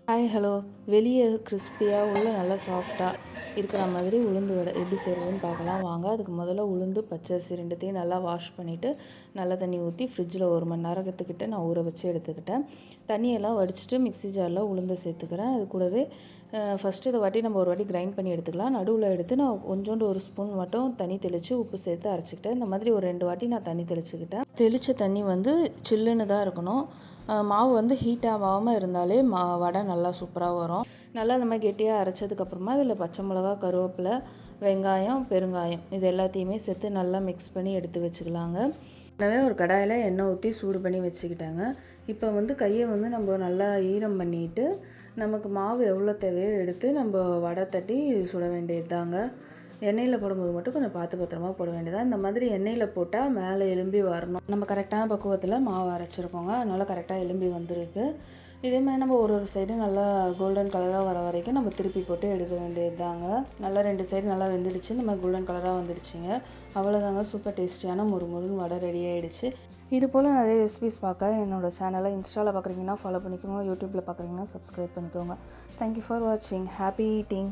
Hi hello. வெளியே கிறிஸ்பியாக உள்ள நல்லா சாஃப்டாக இருக்கிற மாதிரி உளுந்து வடை எப்படி செய்கிறதுன்னு பார்க்கலாம் வாங்க. அதுக்கு முதல்ல உளுந்து பச்சரிசி ரெண்டுத்தையும் நல்லா வாஷ் பண்ணிவிட்டு நல்லா தண்ணி ஊற்றி ஃப்ரிட்ஜில் 1 மணி நேரத்துக்கிட்ட நான் ஊற வச்சு எடுத்துக்கிட்டேன். தண்ணியெல்லாம் வடிச்சிட்டு மிக்ஸி ஜாரில் உளுந்தை சேர்த்துக்கிறேன். அது கூடவே ஃபஸ்ட்டு இதை வாட்டி நம்ம ஒரு வாட்டி கிரைண்ட் பண்ணி எடுத்துக்கலாம். நடுவில் எடுத்து நான் கொஞ்சோண்டு 1 ஸ்பூன் மட்டும் தண்ணி தெளித்து உப்பு சேர்த்து அரைச்சிக்கிட்டேன். இந்த மாதிரி ஒரு 2 வாட்டி நான் தண்ணி தெளிச்சுக்கிட்டேன். தெளித்த தண்ணி சில்லுன்னு தான் இருக்கணும். மாவு ஹீட் ஆகாமல் இருந்தாலே வடை நல்லா சூப்பராக வரும். நல்லா இந்த மாதிரி கெட்டியாக அரைச்சதுக்கப்புறமா அதில் பச்சை மிளகா, கருவேப்பிலை, வெங்காயம், பெருங்காயம் இது எல்லாத்தையுமே சேர்த்து நல்லா மிக்ஸ் பண்ணி எடுத்து வச்சுக்கலாங்க. எனவே ஒரு கடாயில் எண்ணெய் ஊற்றி சூடு பண்ணி வச்சுக்கிட்டாங்க. இப்போ கையை நம்ம நல்லா ஈரம் பண்ணிவிட்டு நமக்கு மாவு எவ்வளோ தேவையோ எடுத்து நம்ம வடை தட்டி சுட வேண்டியது தாங்க. எண்ணெயில் போடும்போது மட்டும் கொஞ்சம் பார்த்து பத்திரமா போட வேண்டியதான். இந்த மாதிரி எண்ணெயில் போட்டால் மேலே எலும்பி வரணும். நம்ம கரெக்டான பக்குவத்தில் மாவு அரைச்சிருக்கோங்க. அதனால் கரெக்டாக எலும்பி வந்திருக்கு. இதே மாதிரி நம்ம ஒரு சைடு நல்லா கோல்டன் கலராக வர வரைக்கும் நம்ம திருப்பி போட்டு எடுக்க வேண்டியது தாங்க. நல்லா 2 சைடு நல்லா வெந்துடுச்சு. இந்த மாதிரி கோல்டன் கலராக வந்துடுச்சுங்க. அவ்வளோதாங்க, சூப்பர் டேஸ்டியான முறுமுறுன்னு வடை ரெடி ஆகிடுச்சு. இது போல் நிறைய ரெசிபிஸ் பார்க்க என்னோடய சேனலை இன்ஸ்டாவில் பார்க்குறீங்கன்னா ஃபாலோ பண்ணிக்கோங்க. யூடியூப்பில் பார்க்குறீங்கன்னா சப்ஸ்கிரைப் பண்ணிக்கோங்க. தேங்க்யூ ஃபார் வாட்சிங். Happy eating.